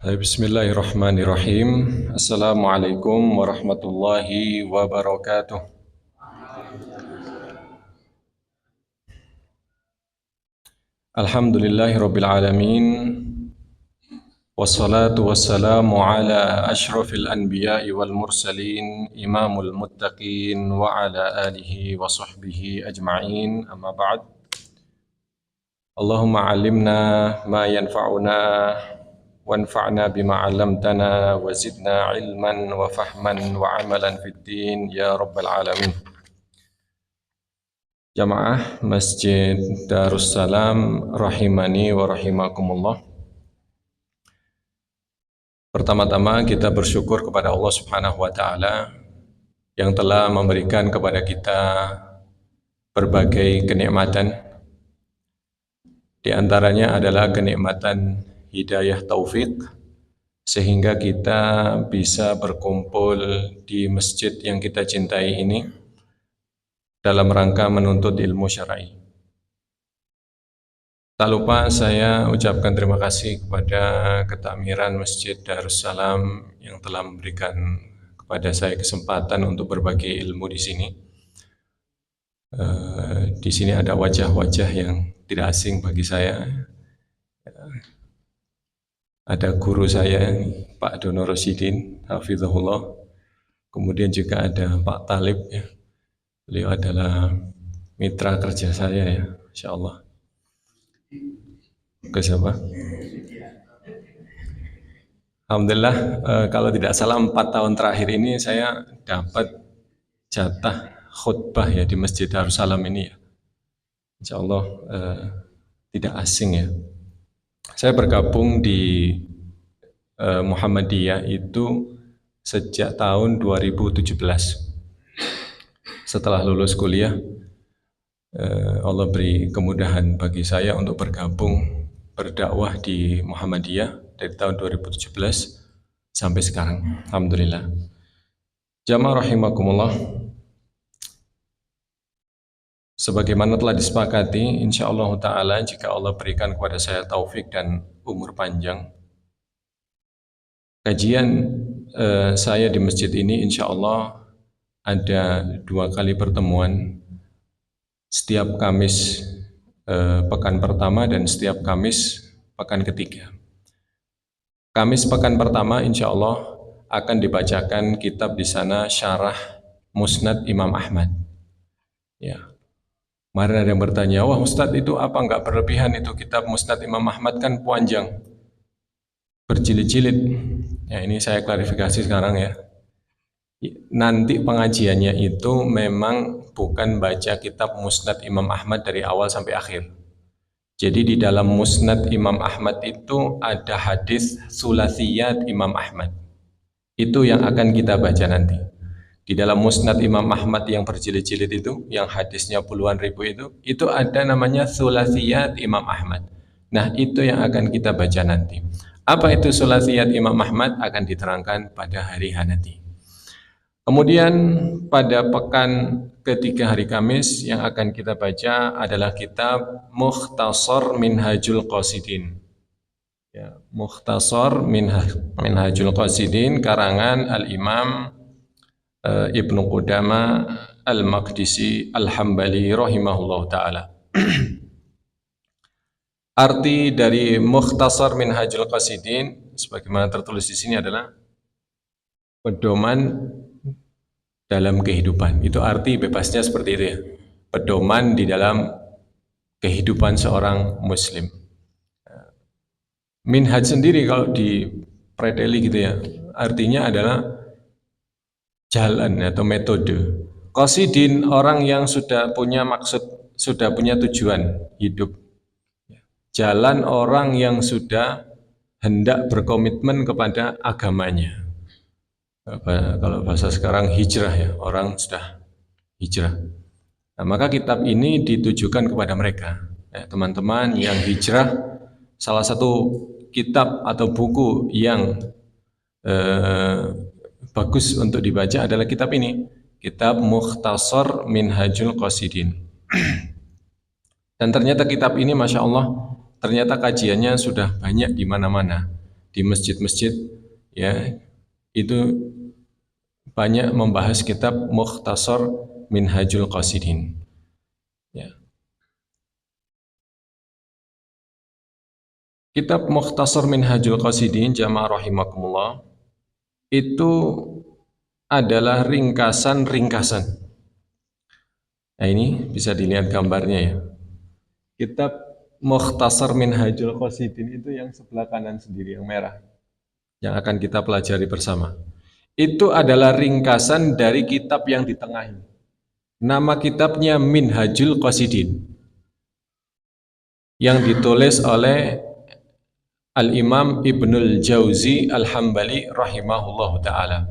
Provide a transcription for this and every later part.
Bismillahirrahmanirrahim. Assalamualaikum warahmatullahi wabarakatuh. Alhamdulillahirabbil alamin. Wassalatu wassalamu ala asyrafil anbiya'i wal mursalin, imamul muttaqin wa ala alihi wa sahbihi ajma'in. Amma ba'd. Allahumma 'allimna ma yanfa'una wanfa'na bima 'allamtana wa zidna ilman wa fahman wa amalan fid din ya rabbal alamin. Jamaah Masjid Darussalam rahimani wa rahimakumullah. Pertama-tama kita bersyukur kepada Allah Subhanahu wa taala yang telah memberikan kepada kita berbagai kenikmatan. Di antaranya adalah kenikmatan hidayah taufik sehingga kita bisa berkumpul di masjid yang kita cintai ini dalam rangka menuntut ilmu syar'i. Tak lupa saya ucapkan terima kasih kepada ketakmiran Masjid Darussalam yang telah memberikan kepada saya kesempatan untuk berbagi ilmu di sini. Di sini ada wajah-wajah yang tidak asing bagi saya. Ada guru saya, Pak Dono Rosidin, hafizahullah. Kemudian juga ada Pak Talib, ya. Beliau adalah mitra kerja saya, ya, insyaallah. Ke siapa? Alhamdulillah, kalau tidak salah 4 tahun terakhir ini saya dapat jatah khutbah ya di Masjid Darussalam ini ya. Insyaallah tidak asing ya. Saya bergabung di Muhammadiyah itu sejak tahun 2017. Setelah lulus kuliah, Allah beri kemudahan bagi saya untuk bergabung berdakwah di Muhammadiyah dari tahun 2017 sampai sekarang. Alhamdulillah. Jamaah rahimakumullah. Sebagaimana telah disepakati, insyaallah ta'ala jika Allah berikan kepada saya taufik dan umur panjang, kajian saya di masjid ini insyaallah ada 2 kali pertemuan setiap Kamis pekan pertama dan setiap Kamis pekan ketiga. Kamis pekan pertama insyaallah akan dibacakan kitab di sana Syarah Musnad Imam Ahmad. Ya. Kemarin ada yang bertanya, wah Ustadz itu apa enggak berlebihan itu kitab Musnad Imam Ahmad kan panjang, berjilid-jilid. Ya ini saya klarifikasi sekarang ya. Nanti pengajiannya itu memang bukan baca kitab Musnad Imam Ahmad dari awal sampai akhir. Jadi di dalam Musnad Imam Ahmad itu ada hadis Sulasiyat Imam Ahmad. Itu yang akan kita baca nanti. Di dalam Musnad Imam Ahmad yang berjilid-jilid itu, yang hadisnya puluhan ribu itu ada namanya Sulasiyat Imam Ahmad. Nah itu yang akan kita baca nanti. Apa itu Sulasiyat Imam Ahmad akan diterangkan pada hari nanti. Kemudian pada pekan ketiga hari Kamis yang akan kita baca adalah kitab Mukhtasar Minhajul Qasidin. Ya, Mukhtasar Minhajul Qasidin karangan Al-Imam Ibnu Qudama Al-Maqdisi Al-Hambali rahimahullah ta'ala. Arti dari Mukhtasar Minhajul Qasidin sebagaimana tertulis di sini adalah pedoman dalam kehidupan. Itu arti bebasnya seperti itu ya. Pedoman di dalam kehidupan seorang muslim. Minhaj sendiri kalau di preteli gitu ya, artinya adalah jalan atau metode. Qasidin orang yang sudah punya maksud, sudah punya tujuan hidup. Jalan orang yang sudah hendak berkomitmen kepada agamanya. Kalau bahasa sekarang hijrah ya, orang sudah hijrah. Nah, maka kitab ini ditujukan kepada mereka. Teman-teman yang hijrah, salah satu kitab atau buku yang bagus untuk dibaca adalah kitab ini, kitab Mukhtasar Minhajul Qasidin. Dan ternyata kitab ini Masya Allah, ternyata kajiannya sudah banyak di mana-mana. di masjid-masjid ya itu banyak membahas kitab Mukhtasar Minhajul Qasidin. Ya. Kitab Mukhtasar Minhajul Qasidin jamaah rahimakumullah itu adalah ringkasan-ringkasan. Nah ini bisa dilihat gambarnya ya. Kitab Mukhtasar Minhajul Qasidin itu yang sebelah kanan sendiri, yang merah, yang akan kita pelajari bersama. Itu adalah ringkasan dari kitab yang di tengah ini. Nama kitabnya Minhajul Qasidin, yang ditulis oleh Al-Imam Ibnul Jauzi Al-Hambali rahimahullahu ta'ala.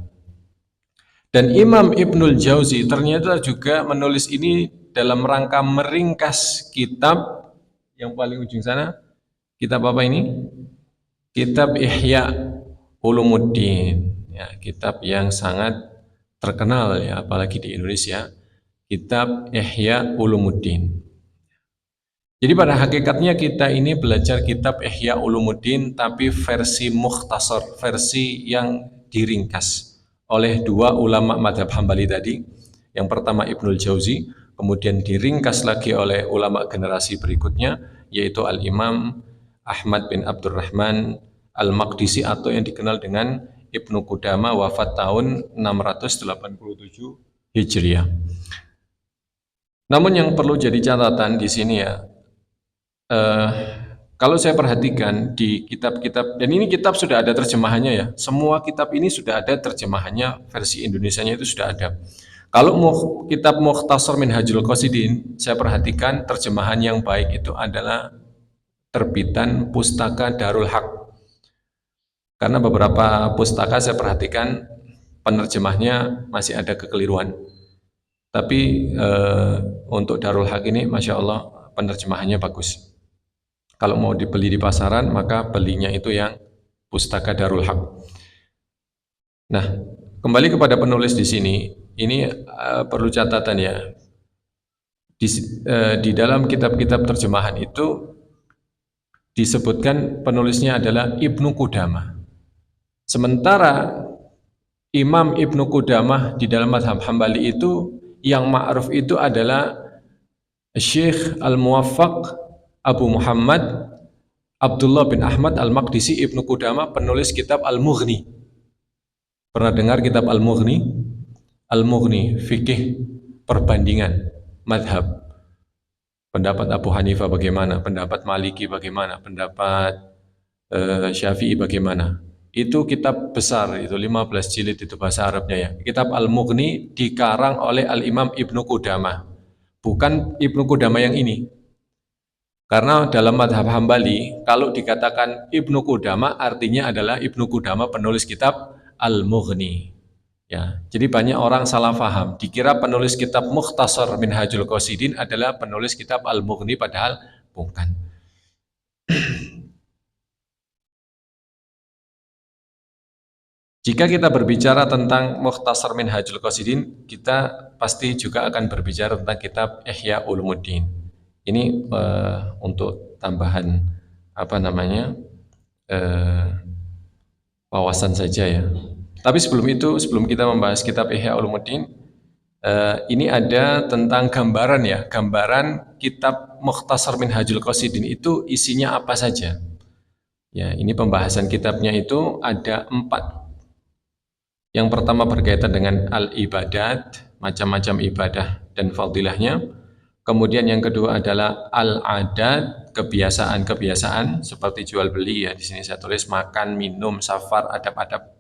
Dan Imam Ibnul Jauzi ternyata juga menulis ini dalam rangka meringkas kitab yang paling ujung sana. Kitab apa ini? Kitab Ihya Ulumuddin. Ya, kitab yang sangat terkenal ya, apalagi di Indonesia. Kitab Ihya Ulumuddin. Jadi pada hakikatnya kita ini belajar kitab Ihya Ulumuddin tapi versi mukhtasar, versi yang diringkas oleh dua ulama madhab Hambali tadi. Yang pertama Ibnul Jauzi, kemudian diringkas lagi oleh ulama generasi berikutnya, yaitu Al-Imam Ahmad bin Abdurrahman Al-Maqdisi atau yang dikenal dengan Ibnu Qudama, wafat tahun 687 Hijriah. Namun yang perlu jadi catatan di sini ya, kalau saya perhatikan di kitab-kitab, dan ini kitab sudah ada terjemahannya ya, semua kitab ini sudah ada terjemahannya, versi Indonesianya itu sudah ada. Kalau kitab Mukhtasar Minhajul Qasidin, saya perhatikan terjemahan yang baik itu adalah terbitan Pustaka Darul Haq. Karena beberapa pustaka saya perhatikan penerjemahnya masih ada kekeliruan. Tapi untuk Darul Haq ini Masya Allah penerjemahannya bagus. Kalau mau dibeli di pasaran, maka belinya itu yang Pustaka Darul Haq. Nah, kembali kepada penulis di sini, ini perlu catatan ya. Di dalam kitab-kitab terjemahan itu disebutkan penulisnya adalah Ibnu Qudamah. Sementara Imam Ibnu Qudamah di dalam mazhab Hambali itu yang ma'ruf itu adalah Syekh Al-Muwaffaq Abu Muhammad Abdullah bin Ahmad Al-Maqdisi Ibnu Qudamah, penulis kitab Al-Mughni. Pernah dengar kitab Al-Mughni? Al-Mughni, fikih perbandingan madhab. Pendapat Abu Hanifah bagaimana, pendapat Maliki bagaimana, pendapat Syafi'i bagaimana. Itu kitab besar, itu 15 jilid, itu bahasa Arabnya ya. Kitab Al-Mughni dikarang oleh Al-Imam Ibnu Qudamah. Bukan Ibnu Qudamah yang ini. Karena dalam madhab Hambali, kalau dikatakan Ibnu Qudamah artinya adalah Ibnu Qudamah penulis kitab Al-Mughni. Ya, jadi banyak orang salah faham, dikira penulis kitab Mukhtasar Minhajul Qasidin adalah penulis kitab Al-Mughni, padahal bukan. Jika kita berbicara tentang Mukhtasar Minhajul Qasidin, kita pasti juga akan berbicara tentang kitab Ihya Ulumuddin. Ini untuk tambahan wawasan saja ya. Tapi sebelum itu, sebelum kita membahas kitab Ihya Ulumuddin, ini ada tentang gambaran ya, gambaran kitab Mukhtasar Minhajul Qasidin itu isinya apa saja. Ya, ini pembahasan kitabnya itu ada 4. Yang pertama berkaitan dengan al-ibadat, macam-macam ibadah dan fadilahnya. Kemudian yang kedua adalah al-adat, kebiasaan-kebiasaan seperti jual beli ya. Di sini saya tulis makan, minum, safar, adab-adab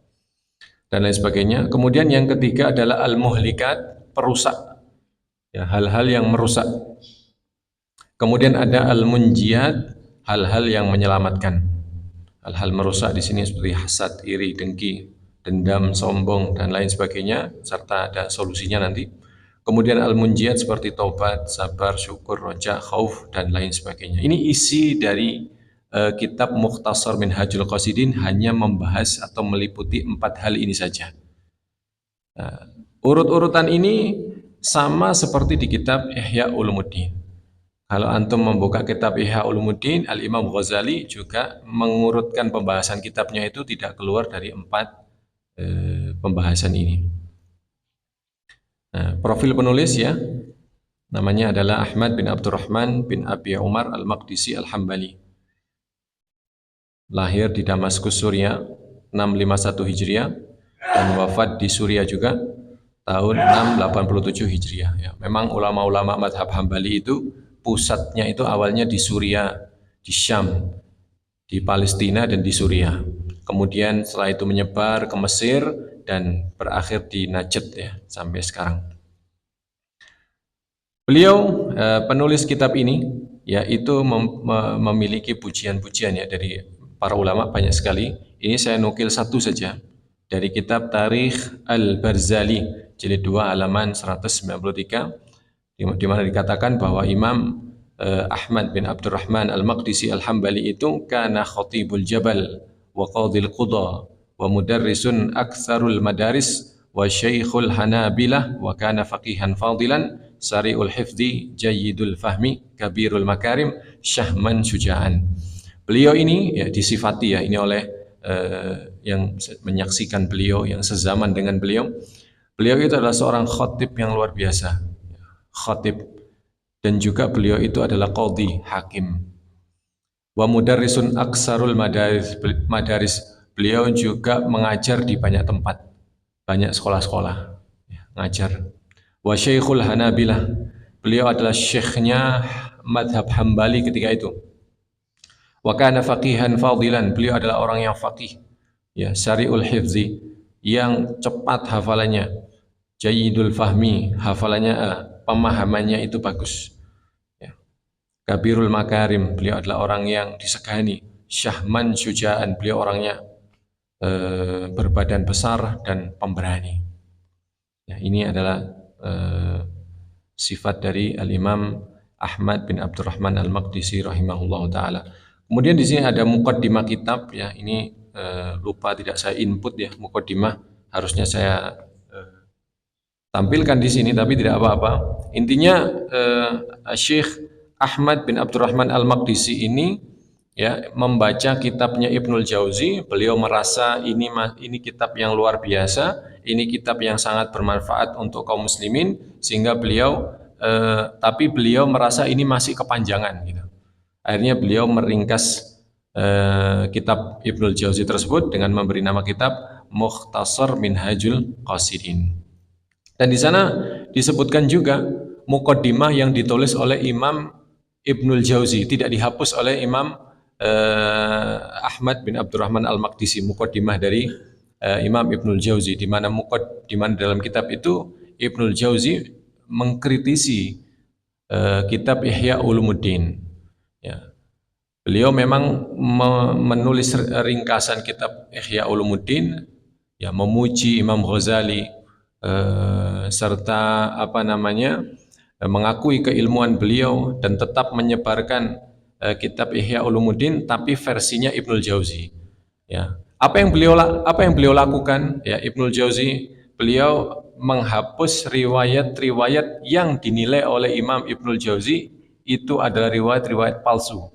dan lain sebagainya. Kemudian yang ketiga adalah al-muhlikat, perusak. Ya, hal-hal yang merusak. Kemudian ada al-munjiat, hal-hal yang menyelamatkan. Hal-hal merusak di sini seperti hasad, iri, dengki, dendam, sombong dan lain sebagainya, serta ada solusinya nanti. Kemudian al-munjiat seperti taubat, sabar, syukur, roja, khauf dan lain sebagainya. Ini isi dari kitab Mukhtasar Minhajul Qasidin, hanya membahas atau meliputi 4 hal ini saja. Urut-urutan ini sama seperti di kitab Ihya Ulumuddin. Kalau antum membuka kitab Ihya Ulumuddin, Al-Imam Ghazali juga mengurutkan pembahasan kitabnya itu tidak keluar dari 4 pembahasan ini. Nah, profil penulis ya, namanya adalah Ahmad bin Abdurrahman bin Abi Umar Al-Maqdisi Al-Hambali. Lahir di Damaskus, Suria 651 Hijriah dan wafat di Suria juga tahun 687 Hijriah. Ya, memang ulama-ulama madhab Hambali itu pusatnya itu awalnya di Suria, di Syam, di Palestina dan di Suria. Kemudian setelah itu menyebar ke Mesir dan berakhir di Najd ya sampai sekarang. Beliau penulis kitab ini yaitu memiliki pujian-pujian ya dari para ulama banyak sekali. Ini saya nukil satu saja dari kitab Tarikh Al-Barzali jilid 2 halaman 193 di mana dikatakan bahwa Imam Ahmad bin Abdurrahman Al-Maqdisi Al-Hambali itu kana khatibul jabal wa qadil quda wa mudarrisun aktsarul madaris wa syaikhul hanabilah wa kana faqihan fadilan sari'ul hifdi jayyidul fahmi kabirul makarim syahman syuja'an. Beliau ini ya disifati ya ini oleh yang menyaksikan beliau, yang sezaman dengan beliau. Beliau itu adalah seorang khatib yang luar biasa. Khatib dan juga beliau itu adalah qadhi, hakim. Wa mudarrisun aksarul madaris. Beliau juga mengajar di banyak tempat, banyak sekolah-sekolah, ya, ngajar. Wa syaikhul hanabilah. Beliau adalah syekhnya madhab Hambali ketika itu. Wa kana faqihan fadilan. Beliau adalah orang yang faqih, ya, syari'ul hifzi, yang cepat hafalannya, jayyidul fahmi, hafalannya pemahamannya itu bagus. Ya. Kabirul makarim, beliau adalah orang yang disegani. Syahman syuja'an, beliau orangnya berbadan besar dan pemberani. Ya, ini adalah sifat dari Al-Imam Ahmad bin Abdurrahman Al-Maqdisi rahimahullah taala. Kemudian di sini ada muqaddimah kitab ya, ini lupa tidak saya input ya muqaddimah, harusnya saya tampilkan di sini tapi tidak apa-apa. Intinya Syekh Ahmad bin Abdurrahman Al-Maqdisi ini ya membaca kitabnya Ibnul Jauzi, beliau merasa ini kitab yang luar biasa, ini kitab yang sangat bermanfaat untuk kaum muslimin sehingga beliau tapi beliau merasa ini masih kepanjangan gitu. Akhirnya beliau meringkas kitab Ibnul Jauzi tersebut dengan memberi nama kitab Mukhtasar Minhajul Qasidin. Dan di sana disebutkan juga muqaddimah yang ditulis oleh Imam Ibnul Jauzi, tidak dihapus oleh Imam Ahmad bin Abdurrahman Al-Maqdisi, muqaddimah dari Imam Ibnul Jauzi, di mana dalam kitab itu Ibnul Jauzi mengkritisi kitab Ihya Ulumuddin. Ya. Beliau memang menulis ringkasan kitab Ihya Ulumuddin, ya, memuji Imam Ghazali, serta mengakui keilmuan beliau dan tetap menyebarkan kitab Ihya Ulumuddin tapi versinya Ibnul Jauzi. Ya. Apa yang beliau lakukan? Ya, Ibnul Jauzi beliau menghapus riwayat-riwayat yang dinilai oleh Imam Ibnul Jauzi itu adalah riwayat-riwayat palsu.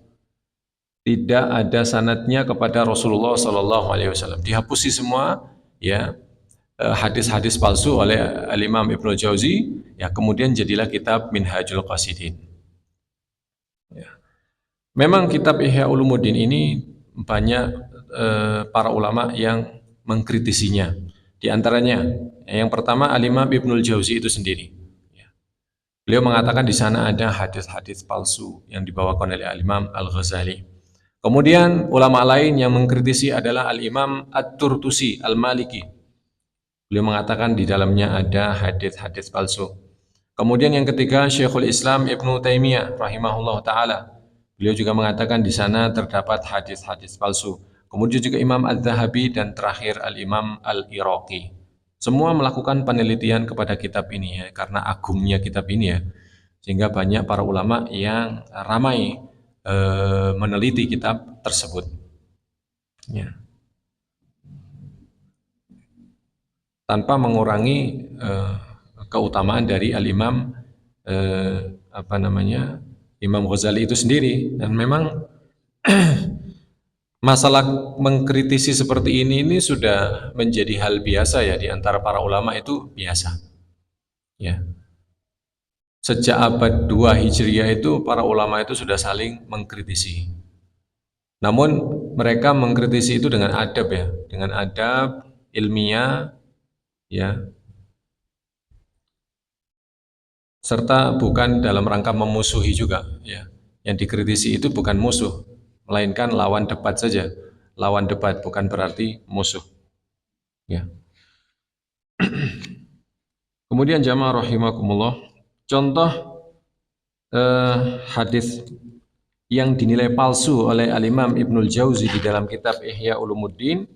Tidak ada sanadnya kepada Rasulullah Sallallahu Alaihi Wasallam. Dihapusi semua, ya, hadis-hadis palsu oleh Al-Imam Ibnul Jauzi, ya, kemudian jadilah kitab Minhajul Qasidin. Ya. Memang kitab Ihya Ulumuddin ini banyak para ulama yang mengkritisinya. Di antaranya, yang pertama Al-Imam Ibnul Jauzi itu sendiri. Ya. Beliau mengatakan di sana ada hadis-hadis palsu yang dibawakan oleh Al-Imam Al-Ghazali. Kemudian ulama lain yang mengkritisi adalah Al-Imam At-Turtusi Al-Maliki. Beliau mengatakan di dalamnya ada hadis-hadis palsu. Kemudian yang ketiga Syekhul Islam Ibnu Taimiyah rahimahullah taala. Beliau juga mengatakan di sana terdapat hadis-hadis palsu. Kemudian juga Imam Al-Zahabi dan terakhir Al-Imam Al-Iraqi. Semua melakukan penelitian kepada kitab ini ya, karena agungnya kitab ini ya. Sehingga banyak para ulama yang ramai meneliti kitab tersebut. Ya. Tanpa mengurangi keutamaan dari Al-Imam Imam Ghazali itu sendiri. Dan memang masalah mengkritisi seperti ini sudah menjadi hal biasa ya di antara para ulama, itu biasa. Ya. Sejak abad 2 Hijriah itu para ulama itu sudah saling mengkritisi. Namun mereka mengkritisi itu dengan adab ya, dengan adab ilmiah ya, serta bukan dalam rangka memusuhi juga ya. Yang dikritisi itu bukan musuh, melainkan lawan debat saja. Lawan debat bukan berarti musuh ya. Kemudian jamaah rahimakumullah, contoh hadis yang dinilai palsu oleh Al-Imam Ibnul Jauzi di dalam kitab Ihya Ulumuddin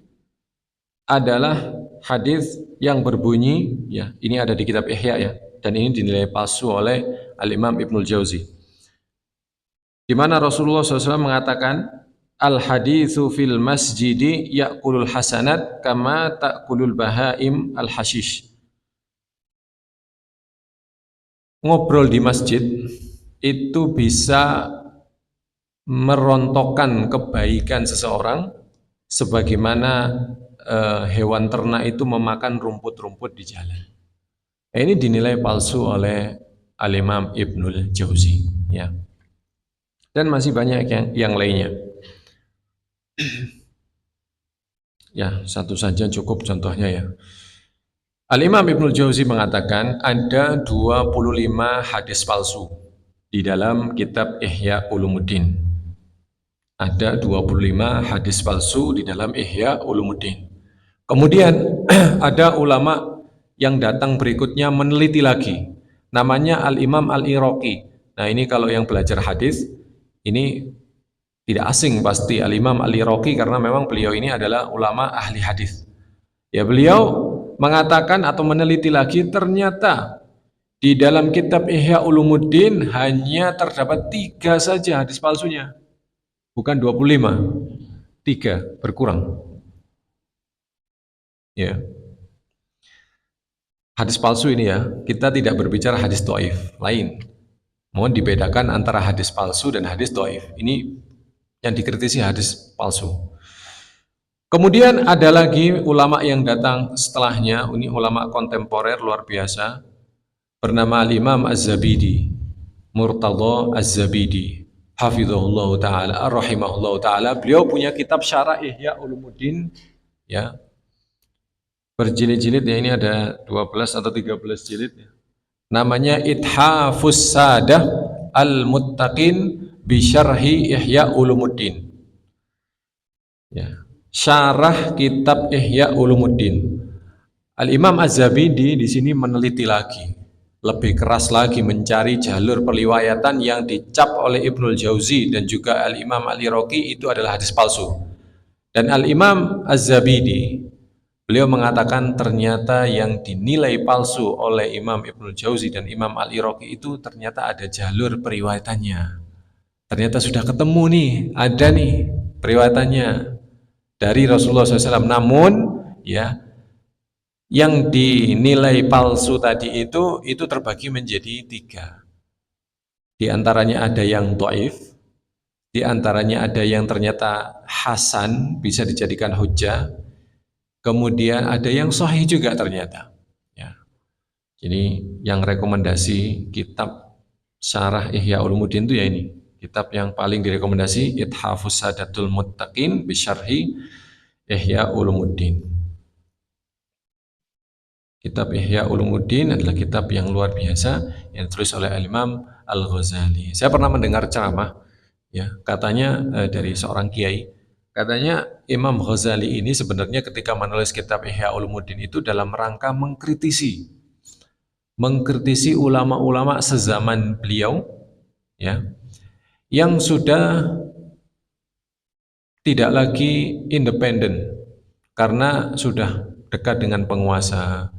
adalah hadis yang berbunyi ya, ini ada di kitab Ihya ya, dan ini dinilai palsu oleh Al-Imam Ibnul Jauzi, di mana Rasulullah SAW mengatakan, al haditsu fil masjidi ya'kulul hasanat kama ta'kulul bahaim al hashish. Ngobrol di masjid itu bisa merontokkan kebaikan seseorang sebagaimana hewan ternak itu memakan rumput-rumput di jalan. Ini dinilai palsu oleh Al-Imam Ibnul Jauzi ya. Dan masih banyak yang lainnya. Ya, satu saja cukup contohnya ya. Al-Imam Ibnul Jauzi mengatakan ada 25 hadis palsu di dalam kitab Ihya Ulumuddin. Ada 25 hadis palsu di dalam Ihya Ulumuddin. Kemudian ada ulama yang datang berikutnya meneliti lagi. Namanya Al-Imam Al-Iraqi. Nah, ini kalau yang belajar hadis ini tidak asing pasti Al-Imam Al-Iraqi, karena memang beliau ini adalah ulama ahli hadis. Ya, beliau mengatakan atau meneliti lagi, ternyata di dalam kitab Ihya Ulumuddin hanya terdapat 3 saja hadis palsunya. Bukan 25. 3, berkurang. Ya. Hadis palsu ini ya, kita tidak berbicara hadis dhaif, lain. Mohon dibedakan antara hadis palsu dan hadis dhaif. Ini yang dikritisi hadis palsu. Kemudian ada lagi ulama yang datang setelahnya, ini ulama kontemporer luar biasa, bernama Al-Imam Az-Zabidi, Murtadha Az-Zabidi, hafizahullah ta'ala, rahimahullah ta'ala. Beliau punya kitab Syarah Ihya Ulumuddin ya, berjilid-jilid ya, ini ada 12 atau 13 jilid ya. Namanya Ithafus Sadah Al-Muttaqin bi Syarhi Ihya Ulumuddin. Ya. Syarah kitab Ihya Ulumuddin. Al-Imam Az-Zabidi di sini meneliti lagi, lebih keras lagi mencari jalur periwayatan yang dicap oleh Ibnul Jauzi dan juga Al-Imam Al-Iraqi itu adalah hadis palsu. Dan Al-Imam Az-Zabidi, beliau mengatakan ternyata yang dinilai palsu oleh Imam Ibnul Jauzi dan Imam Al-Iraqi itu ternyata ada jalur periwayatannya. Ternyata sudah ketemu nih, ada nih periwayatannya dari Rasulullah SAW. Namun ya, yang dinilai palsu tadi itu terbagi menjadi 3. Di antaranya ada yang dhaif, di antaranya ada yang ternyata hasan, bisa dijadikan hujjah, kemudian ada yang sahih juga ternyata. Ya. Jadi yang rekomendasi kitab Syarah Ihya Ulumuddin itu ya ini, kitab yang paling direkomendasi, Ithafus Sadatul Muttaqin bi Syarhi Ihya Ulumuddin. Kitab Ihya Ulumuddin adalah kitab yang luar biasa yang ditulis oleh Al-Imam Al-Ghazali. Saya pernah mendengar ceramah ya, katanya dari seorang kiai, katanya Imam Ghazali ini sebenarnya ketika menulis kitab Ihya Ulumuddin itu dalam rangka mengkritisi ulama-ulama sezaman beliau ya, yang sudah tidak lagi independen karena sudah dekat dengan penguasa.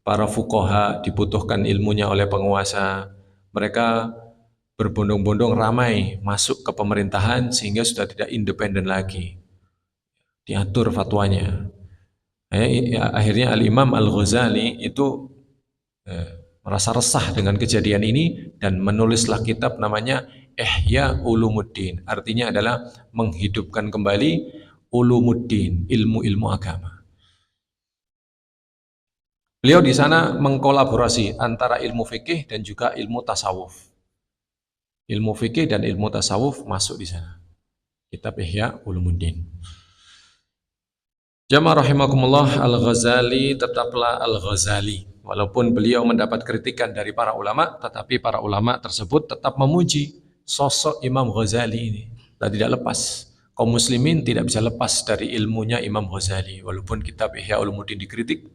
Para fuqaha dibutuhkan ilmunya oleh penguasa. Mereka berbondong-bondong ramai masuk ke pemerintahan sehingga sudah tidak independen lagi. Diatur fatwanya. Akhirnya Al-Imam Al-Ghazali itu merasa resah dengan kejadian ini dan menulislah kitab namanya Ihya Ulumuddin. Artinya adalah menghidupkan kembali ulumuddin, ilmu-ilmu agama. Beliau di sana mengkolaborasi antara ilmu fikih dan juga ilmu tasawuf. Ilmu fikih dan ilmu tasawuf masuk di sana. Kitab Ihya Ulumuddin. Jamaah rahimakumullah, Al-Ghazali tetaplah Al-Ghazali. Walaupun beliau mendapat kritikan dari para ulama, tetapi para ulama tersebut tetap memuji sosok Imam Ghazali ini. Dan tidak lepas. Kaum muslimin tidak bisa lepas dari ilmunya Imam Ghazali. Walaupun kitab Ihya Ulumuddin dikritik,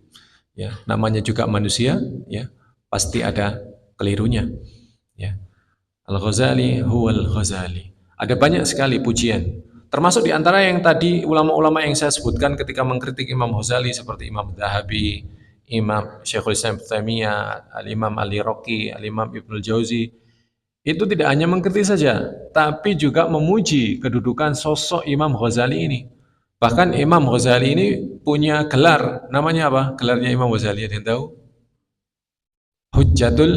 ya, namanya juga manusia, ya, pasti ada kelirunya. Ya. Al-Ghazali huwal Ghazali. Ada banyak sekali pujian. Termasuk di antara yang tadi ulama-ulama yang saya sebutkan ketika mengkritik Imam Ghazali seperti Imam Dzahabi, Imam Syekhul Islam Taimiyah, Al-Imam Ali Roqi, Al-Imam Ibnul Jauzi, itu tidak hanya mengkritik saja, tapi juga memuji kedudukan sosok Imam Ghazali ini. Bahkan Imam Ghazali ini punya gelar, namanya apa? Gelarnya Imam Ghazali, ada yang tahu? Hujjatul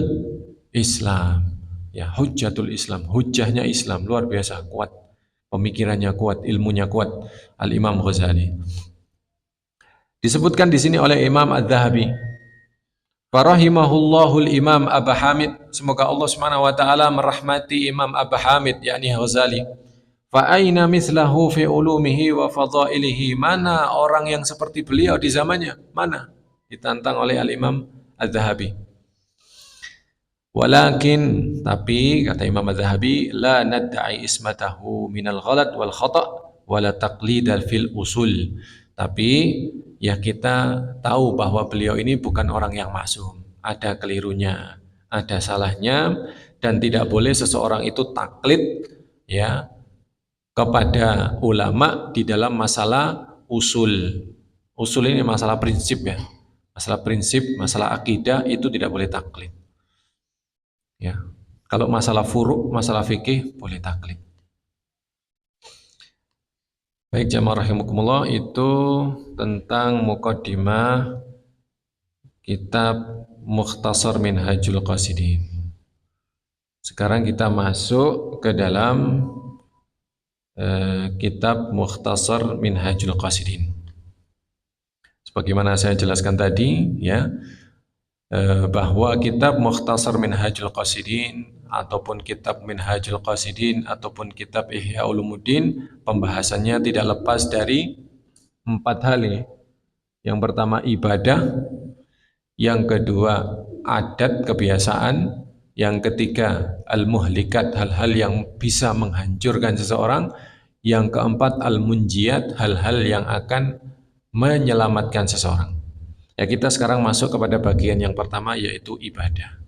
Islam. Ya, Hujjatul Islam, hujjahnya Islam, luar biasa, kuat. Pemikirannya kuat, ilmunya kuat, Al-Imam Ghazali. Disebutkan di sini oleh Imam Adz-Dzahabi. Farahimahullahu Imam Abu Hamid. Semoga Allah Subhanahu wa taala merahmati Imam Abu Hamid yakni Ghazali. Fa aina mithlahu fi ulumihi wa fadailihi? Mana orang yang seperti beliau di zamannya? Mana? Ditantang oleh Al-Imam Adz-Dzahabi. Walakin, tapi kata Imam Az-Zahabi, la nadda'i ismatahu minal ghalat wal khata' wala taqlidal fil usul. Tapi ya kita tahu bahwa beliau ini bukan orang yang maksum. Ada kelirunya, ada salahnya, dan tidak boleh seseorang itu taklid ya kepada ulama di dalam masalah usul. Usul ini masalah prinsip ya. Masalah prinsip, masalah akidah itu tidak boleh taklid. Ya, kalau masalah furu', masalah fikih boleh taklid. Baik jamaah rahimakumullah, itu tentang muqaddimah kitab Mukhtasar Minhajul Qasidin. Sekarang kita masuk ke dalam kitab Mukhtasar Minhajul Qasidin. Sebagaimana saya jelaskan tadi, ya, bahwa kitab Mukhtasar Minhajul Qasidin ataupun kitab Minhajul Qasidin ataupun kitab Ihya Ulumuddin pembahasannya tidak lepas dari 4 hal ini. Yang pertama ibadah, yang kedua adat kebiasaan, yang ketiga al-muhlikat, hal-hal yang bisa menghancurkan seseorang, yang keempat al-munjiyat, hal-hal yang akan menyelamatkan seseorang. Ya, kita sekarang masuk kepada bagian yang pertama yaitu ibadah.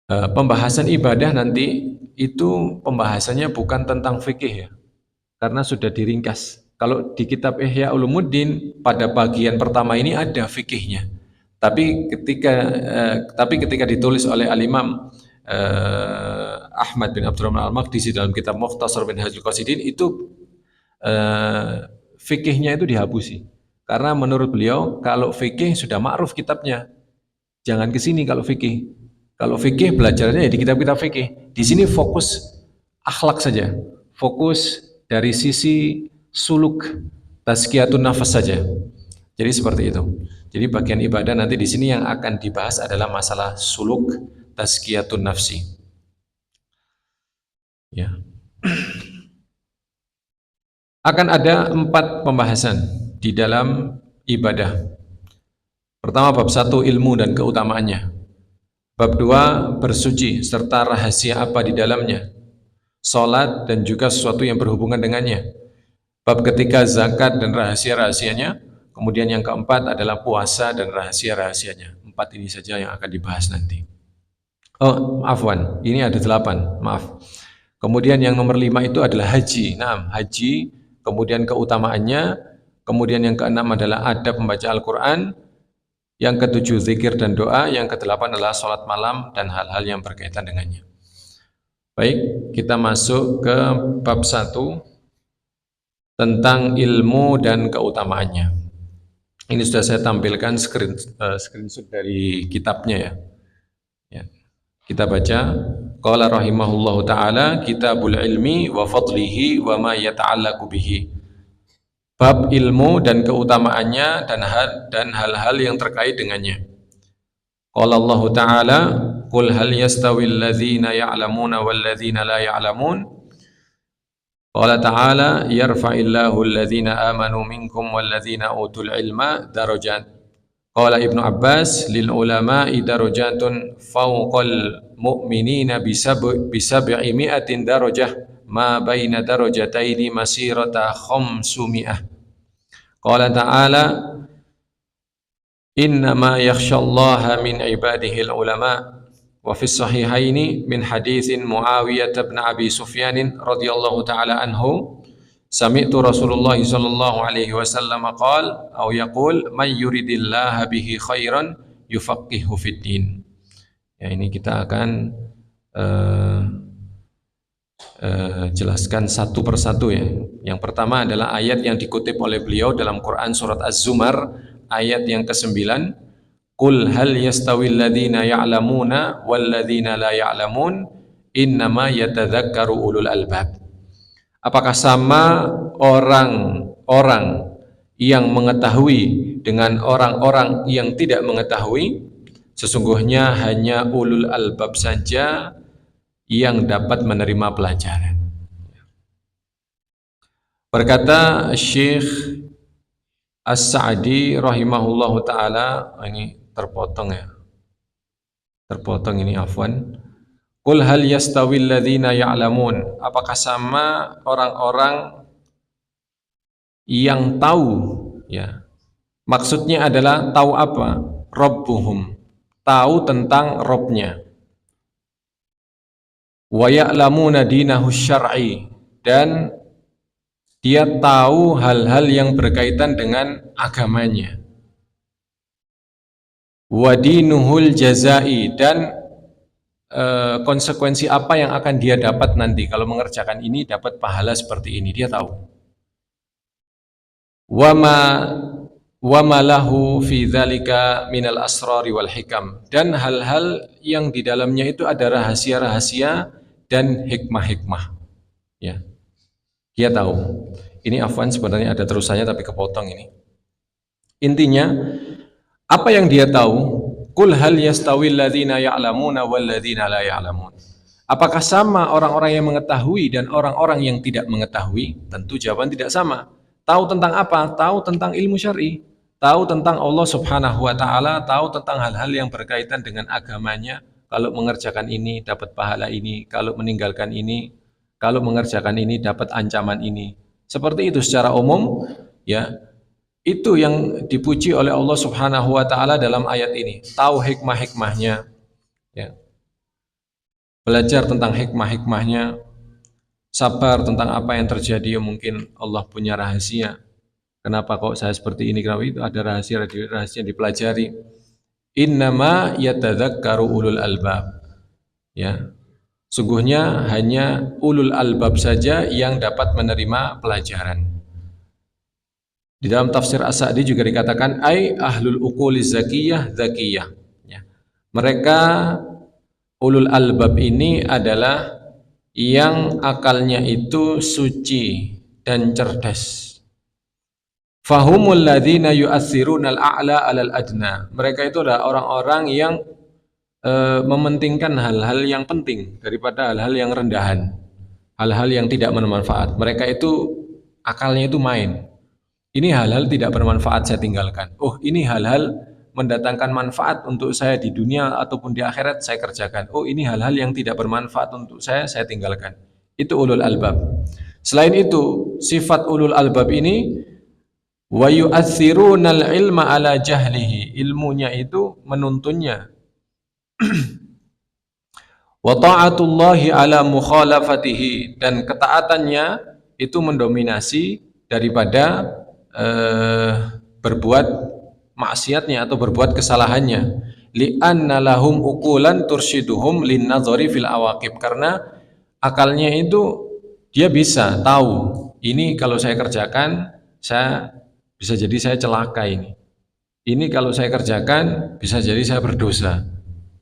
Pembahasan ibadah nanti itu pembahasannya bukan tentang fikih ya, karena sudah diringkas. Kalau di kitab Ihya Ulumuddin pada bagian pertama ini ada fikihnya, tapi ketika ditulis oleh Al-Imam Ahmad bin Abdurrahman Al-Maqdisi dalam kitab Mukhtasar Minhajul Qasidin itu fikihnya itu dihapusi. Karena menurut beliau, kalau fikih sudah ma'ruf kitabnya. Jangan ke sini kalau fikih. Kalau fikih belajarnya ya di kitab-kitab fikih. Di sini fokus akhlak saja. Fokus dari sisi suluk, tazkiyatun nafas saja. Jadi seperti itu. Jadi bagian ibadah nanti di sini yang akan dibahas adalah masalah suluk, tazkiyatun nafsi. Ya. Akan ada 4 pembahasan di dalam ibadah. Pertama bab 1 ilmu dan keutamaannya. Bab 2 bersuci serta rahasia apa di dalamnya. Salat dan juga sesuatu yang berhubungan dengannya. Bab ketiga zakat dan rahasia-rahasianya. Kemudian yang keempat adalah puasa dan rahasia-rahasianya. 4 ini saja yang akan dibahas nanti. Oh, afwan, ini ada 8, maaf. Kemudian yang nomor 5 itu adalah haji. Nah, haji, kemudian keutamaannya. Kemudian yang keenam adalah adab membaca Al-Quran, yang ketujuh zikir dan doa, yang kedelapan adalah sholat malam dan hal-hal yang berkaitan dengannya. Baik, kita masuk ke bab 1 tentang ilmu dan keutamaannya. Ini sudah saya tampilkan screenshot dari kitabnya ya. Kita baca Qala rahimahullahu ta'ala kitabul ilmi wa fadlihi wa ma yata'allaqu bihi. Bab ilmu dan keutamaannya dan hal-hal yang terkait dengannya. Qala Allah ta'ala qul hal yastawil ladzina ya'lamuna wal ladzina la ya'lamun. Qala ta'ala yarfa'illahu alladzina amanu minkum wal ladzina utul ilma darajat. Qala Ibnu Abbas lil ulama'i darajatun fawqal mu'minina bisab'i mi'atin darajah ma baina darajataini masirata khamsumi'ah. Qala ta'ala innama yakhshallaha min ibadihi al-ulama. Wa fi sahihaini min haditsin Muawiyah bin Abi Sufyan radhiyallahu ta'ala anhu sami'tu Rasulullah sallallahu alaihi wasallam qala aw yaqul may yuridillaha bihi khairan yufaqihu fid din. Ya, ini kita akan jelaskan satu persatu ya. Yang pertama adalah ayat yang dikutip oleh beliau dalam Quran surat Az-Zumar ayat yang ke-9. Qul hal yastawil ladzina ya'lamuna wal ladzina la ya'lamun innama yatadzakkaru ulul albab. Apakah sama orang-orang yang mengetahui dengan orang-orang yang tidak mengetahui? Sesungguhnya hanya ulul albab saja yang dapat menerima pelajaran. Berkata Syekh As-Sa'di rahimahullahu ta'ala, ini terpotong ya, terpotong ini afwan. Qul hal yastawil ladzina ya'lamun, apakah sama orang-orang yang tahu ya. Maksudnya adalah tahu apa? Rabbuhum, tahu tentang Robnya. Wa ya'lamuna dinahu syar'i, dan dia tahu hal-hal yang berkaitan dengan agamanya. Wa dinuhul jazai, dan konsekuensi apa yang akan dia dapat nanti kalau mengerjakan ini, dapat pahala seperti ini, dia tahu. Wa ma lahu fi dzalika minal asrari wal hikam, dan hal-hal yang di dalamnya itu ada rahasia-rahasia dan hikmah-hikmah ya. Dia tahu. Ini afwan sebenarnya ada terusannya tapi kepotong ini. Intinya apa yang dia tahu? Qul hal yastawil ladzina ya'lamuna wal ladzina la ya'lamun. Apakah sama orang-orang yang mengetahui dan orang-orang yang tidak mengetahui? Tentu jawaban tidak sama. Tahu tentang apa? Tahu tentang ilmu syar'i, tahu tentang Allah Subhanahu wa taala, tahu tentang hal-hal yang berkaitan dengan agamanya. Kalau mengerjakan ini dapat pahala ini, kalau meninggalkan ini, kalau mengerjakan ini dapat ancaman ini. Seperti itu secara umum ya. Itu yang dipuji oleh Allah Subhanahu wa taala dalam ayat ini. Tahu hikmah-hikmahnya ya. Belajar tentang hikmah-hikmahnya, sabar tentang apa yang terjadi. Mungkin Allah punya rahasia. Kenapa kok saya seperti ini? Kenapa itu? Ada rahasia dipelajari. Innama yatadzakkaru ulul albab. Ya. Sungguhnya hanya ulul albab saja yang dapat menerima pelajaran. Di dalam tafsir As-Sa'di juga dikatakan ai ahlul uquliz zakiyah zakiyah ya. Mereka ulul albab ini adalah yang akalnya itu suci dan cerdas. Fahumul ladzina yu'athiruna al-a'la 'alal adna. Mereka itu adalah orang-orang yang mementingkan hal-hal yang penting daripada hal-hal yang rendahan, hal-hal yang tidak bermanfaat. Mereka itu akalnya itu main. Ini hal-hal tidak bermanfaat saya tinggalkan. Oh, ini hal-hal mendatangkan manfaat untuk saya di dunia ataupun di akhirat saya kerjakan. Oh, ini hal-hal yang tidak bermanfaat untuk saya tinggalkan. Itu ulul albab. Selain itu, sifat ulul albab ini wa yu'athirunal ilma ala jahlihi. Ilmunya itu menuntunnya. Wa ta'atullahi ala mukhalafatihi, dan ketaatannya itu mendominasi daripada berbuat maksiatnya atau berbuat kesalahannya. Li'anna lahum uqulan turshiduhum linnadhari fil awaqib, karena akalnya itu dia bisa tahu ini kalau saya kerjakan saya bisa jadi saya celaka ini. Ini kalau saya kerjakan bisa jadi saya berdosa.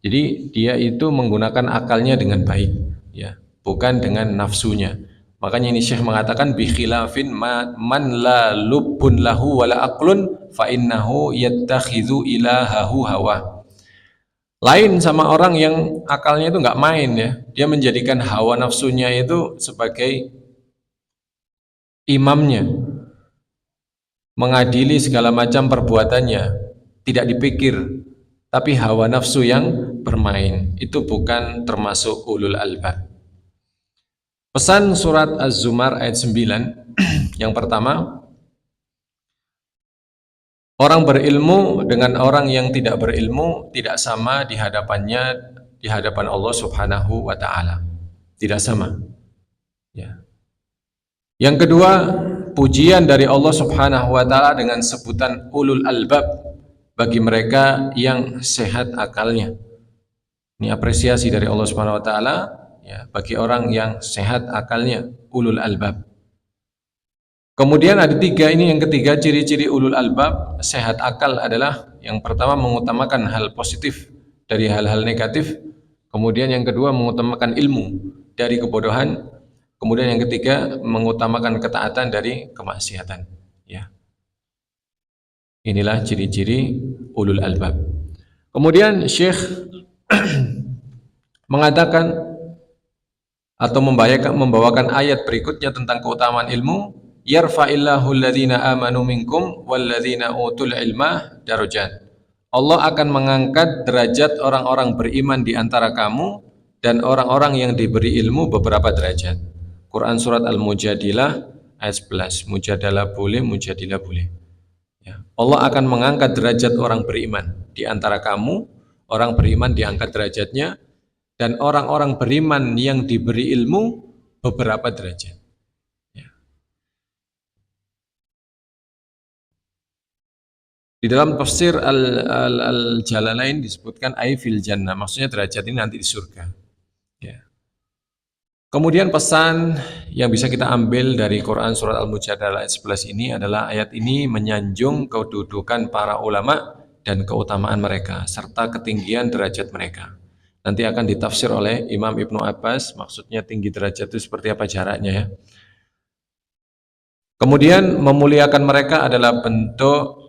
Jadi dia itu menggunakan akalnya dengan baik, ya, bukan dengan nafsunya. Makanya ini Syekh mengatakan bi khilafin man la lubbun lahu wala aqlun fa innahu yattakhidhu ilahahu hawa. Lain sama orang yang akalnya itu nggak main, ya. Dia menjadikan hawa nafsunya itu sebagai imamnya, mengadili segala macam perbuatannya, tidak dipikir, tapi hawa nafsu yang bermain. Itu bukan termasuk ulul albab. Pesan surat Az-Zumar ayat 9 yang pertama, orang berilmu dengan orang yang tidak berilmu tidak sama di hadapannya, di hadapan Allah Subhanahu wa taala. Tidak sama. Ya. Yang kedua, pujian dari Allah Subhanahu wa taala dengan sebutan ulul albab bagi mereka yang sehat akalnya. Ini apresiasi dari Allah Subhanahu wa taala, ya, bagi orang yang sehat akalnya, ulul albab. Kemudian ada tiga, ini yang ketiga ciri-ciri ulul albab sehat akal adalah yang pertama mengutamakan hal positif dari hal-hal negatif, kemudian yang kedua mengutamakan ilmu dari kebodohan, kemudian yang ketiga mengutamakan ketaatan dari kemaksiatan, ya. Inilah ciri-ciri ulul albab. Kemudian Syekh mengatakan atau membawakan ayat berikutnya tentang keutamaan ilmu, yarfa'illahu alladhina amanu minkum walladhina utul ilma darajat. Allah akan mengangkat derajat orang-orang beriman di antara kamu dan orang-orang yang diberi ilmu beberapa derajat. Quran surat Al-Mujadilah ayat 11. Mujadalah boleh, mujadilah boleh. Ya. Allah akan mengangkat derajat orang beriman di antara kamu, orang beriman diangkat derajatnya, dan orang-orang beriman yang diberi ilmu beberapa derajat. Ya. Di dalam tafsir Al-Jalalain disebutkan ay fil jannah, maksudnya derajat ini nanti di surga. Ya. Kemudian pesan yang bisa kita ambil dari Quran surat Al-Mujadalah ayat 11 ini adalah ayat ini menyanjung kedudukan para ulama dan keutamaan mereka serta ketinggian derajat mereka. Nanti akan ditafsir oleh Imam Ibnu Abbas, maksudnya tinggi derajat itu seperti apa jaraknya, ya. Kemudian memuliakan mereka adalah bentuk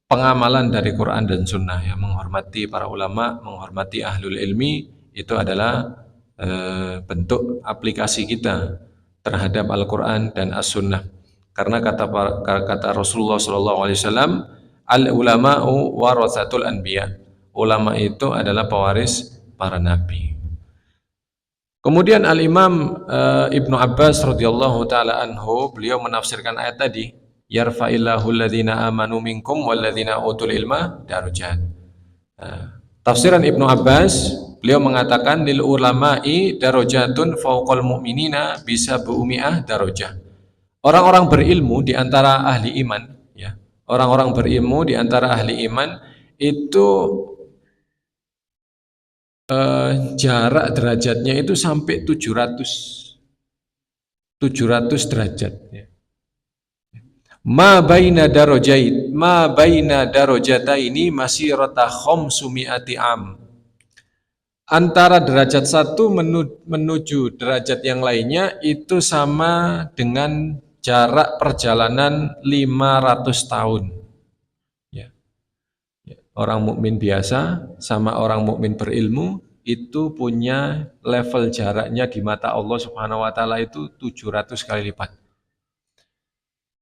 pengamalan dari Quran dan Sunnah, ya. Menghormati para ulama, menghormati ahlul ilmi, itu adalah bentuk aplikasi kita terhadap Al-Quran dan As-Sunnah. Karena kata Rasulullah SAW, al-ulama'u warathatul anbiya. Ulama itu adalah pewaris para nabi. Kemudian Al-Imam Ibnu Abbas radhiyallahu taala anhu, beliau menafsirkan ayat tadi, yarfa'illahu alladhina amanu minkum walladhina utul ilma darajat. Tafsiran Ibnu Abbas, beliau mengatakan lil ulama'i darajatun fauqal mu'minina bisa bu'mi'ah darajah. Orang-orang berilmu di antara ahli iman, ya. Orang-orang berilmu di antara ahli iman itu jarak derajatnya itu sampai 700 derajat, ya. Ma baina darajataini masirata khamsumi'ati am. Antara derajat satu menuju derajat yang lainnya itu sama dengan jarak perjalanan 500 tahun. Ya. Orang mukmin biasa sama orang mukmin berilmu itu punya level jaraknya di mata Allah Subhanahu wa taala itu 700 kali lipat.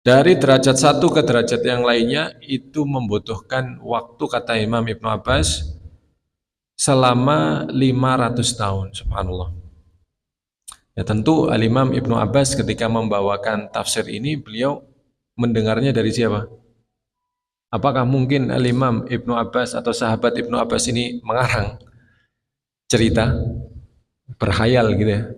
Dari derajat satu ke derajat yang lainnya itu membutuhkan waktu, kata Imam Ibnu Abbas, selama 500 tahun, subhanallah. Ya, tentu Al-Imam Ibnu Abbas ketika membawakan tafsir ini, beliau mendengarnya dari siapa? Apakah mungkin Al-Imam Ibnu Abbas atau sahabat Ibnu Abbas ini mengarang cerita, berkhayal gitu, ya?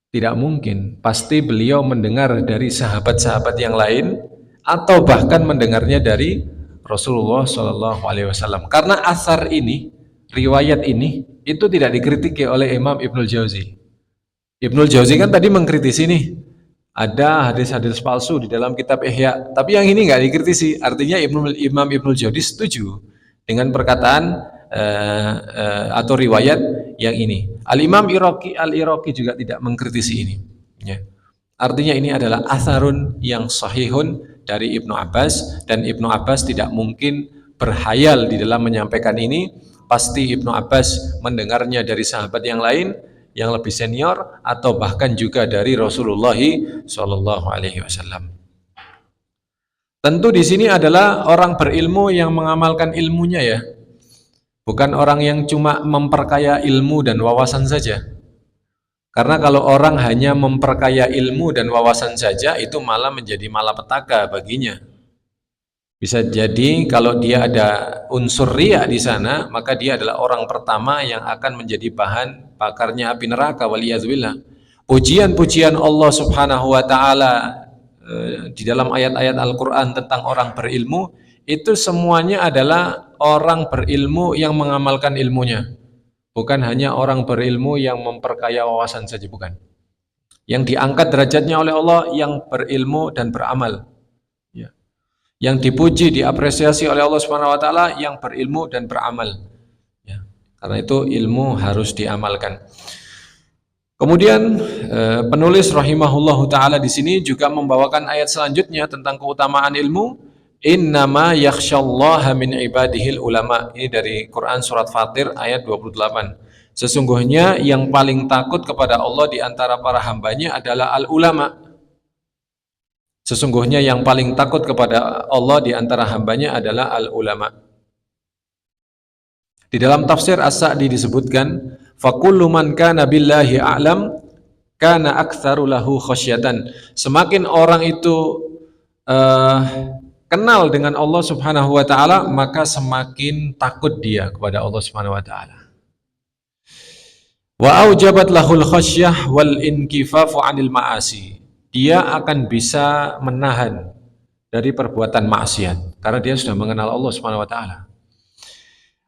Tidak mungkin. Pasti beliau mendengar dari sahabat-sahabat yang lain atau bahkan mendengarnya dari Rasulullah SAW. Karena asar ini, riwayat ini itu tidak dikritiki oleh Imam Ibnul Jauzi. Ibnul Jauzi kan tadi mengkritisi nih, ada hadis-hadis palsu di dalam kitab Ihya, tapi yang ini nggak dikritisi. Artinya Imam Ibnul Jauzi setuju dengan perkataan atau riwayat yang ini. Al-Imam Al-Iraqi juga tidak mengkritisi ini, ya. Artinya ini adalah atharun yang sahihun dari Ibnu Abbas, dan Ibnu Abbas tidak mungkin berhayal di dalam menyampaikan ini. Pasti Ibnu Abbas mendengarnya dari sahabat yang lain yang lebih senior, atau bahkan juga dari Rasulullah Shallallahu Alaihi Wasallam. Tentu di sini adalah orang berilmu yang mengamalkan ilmunya, ya, bukan orang yang cuma memperkaya ilmu dan wawasan saja. Karena kalau orang hanya memperkaya ilmu dan wawasan saja, itu malah menjadi malapetaka baginya. Bisa jadi kalau dia ada unsur riya di sana, maka dia adalah orang pertama yang akan menjadi bahan bakarnya api neraka, waliyadzubillah. Pujian-pujian Allah Subhanahu wa taala di dalam ayat-ayat Al-Qur'an tentang orang berilmu, itu semuanya adalah orang berilmu yang mengamalkan ilmunya. Bukan hanya orang berilmu yang memperkaya wawasan saja, bukan. Yang diangkat derajatnya oleh Allah yang berilmu dan beramal. Ya. Yang dipuji, diapresiasi oleh Allah Subhanahu wa taala yang berilmu dan beramal. Ya. Karena itu ilmu harus diamalkan. Kemudian penulis rahimahullahu taala di sini juga membawakan ayat selanjutnya tentang keutamaan ilmu. Innama yakhsyallaha min ibadihil ulama. Ini dari Quran surat Fatir ayat 28. Sesungguhnya yang paling takut kepada Allah di antara para hambanya adalah al-ulama. Sesungguhnya yang paling takut kepada Allah di antara hambanya adalah al-ulama. Di dalam tafsir As-Sa'di disebutkan, fakullu man kana billahi a'lam kana aktsaru lahu khasyatan. Semakin orang itu kenal dengan Allah Subhanahu wa taala, maka semakin takut dia kepada Allah Subhanahu wa taala. Wa aujabat lahul khasyah wal inkifafu 'anil ma'asi. Dia akan bisa menahan dari perbuatan maksiat karena dia sudah mengenal Allah Subhanahu wa taala.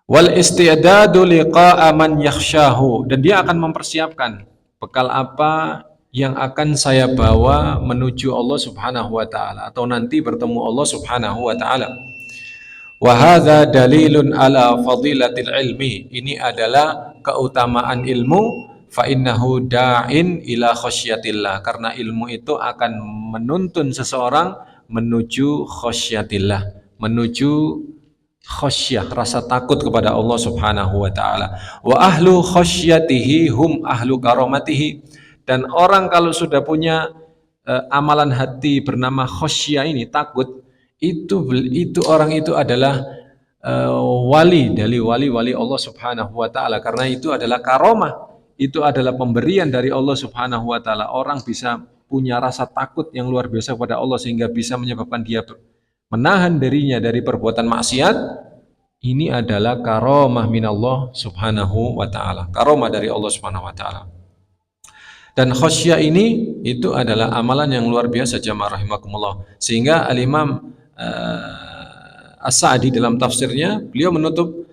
Wal isti'dadu liqa'a man yakhshahu, dan dia akan mempersiapkan bekal apa yang akan saya bawa menuju Allah Subhanahu wa taala, atau nanti bertemu Allah Subhanahu wa taala. Wa hadza dalilun ala fadilatil ilmi. Ini adalah keutamaan ilmu, fa innahu da'in ila khasyatillah, karena ilmu itu akan menuntun seseorang menuju khasyatillah, menuju khasyah, rasa takut kepada Allah Subhanahu wa taala. Wa ahlu khasyatihi hum ahlu karamatihi. Dan orang kalau sudah punya amalan hati bernama khasyah ini, takut, itu orang itu adalah wali dari wali-wali Allah Subhanahu wa taala, karena itu adalah karamah, itu adalah pemberian dari Allah Subhanahu wa taala. Orang bisa punya rasa takut yang luar biasa kepada Allah sehingga bisa menyebabkan dia menahan dirinya dari perbuatan maksiat. Ini adalah karamah minallah Subhanahu wa taala, karamah dari Allah Subhanahu wa taala. Dan khasyah ini itu adalah amalan yang luar biasa, jamaah rahimakumullah. Sehingga Al-Imam As-Sa'di dalam tafsirnya, beliau menutup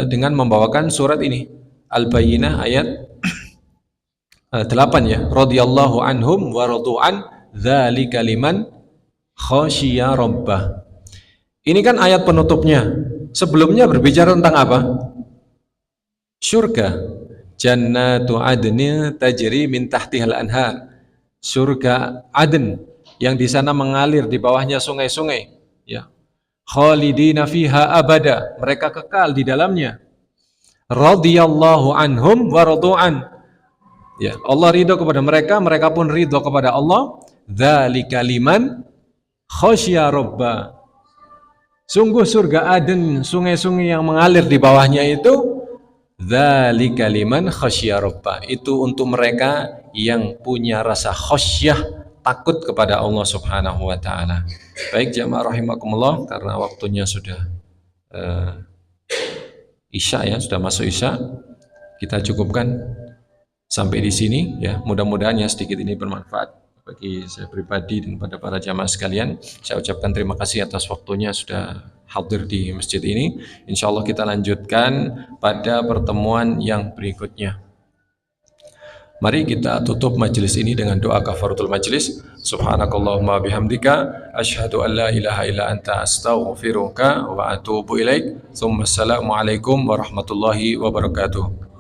dengan membawakan surat ini, Al-Bayyinah ayat 8, ya. Radhiyallahu anhum wa radu'an dzalika liman khasyiya rabbah. Ini kan ayat penutupnya. Sebelumnya berbicara tentang apa? Surga. Jannatu adnin tajri min tahtihal anhar. Surga Aden yang di sana mengalir di bawahnya sungai-sungai, ya. Khalidina fiha abada, mereka kekal di dalamnya. Radhiyallahu anhum wa radu'an. Ya, Allah ridho kepada mereka, mereka pun ridho kepada Allah. Dzalika liman khasyiya rabbah. Sungguh surga Aden, sungai-sungai yang mengalir di bawahnya itu, dzalika liman khasyiya rabbah, itu untuk mereka yang punya rasa khasyah, takut kepada Allah Subhanahu wa taala. Baik jamaah rahimakumullah, karena waktunya sudah Isya, ya, sudah masuk Isya. Kita cukupkan sampai di sini, ya. Mudah-mudahan yang sedikit ini bermanfaat bagi saya pribadi dan pada para jamaah sekalian. Saya ucapkan terima kasih atas waktunya sudah hadir di masjid ini. Insya Allah kita lanjutkan pada pertemuan yang berikutnya. Mari kita tutup majelis ini dengan doa kafaratul majelis. Subhanakallahumma bihamdika asyhadu an la ilaha illa anta astaghfiruka wa atubu ilaik. Assalamualaikum warahmatullahi wabarakatuh.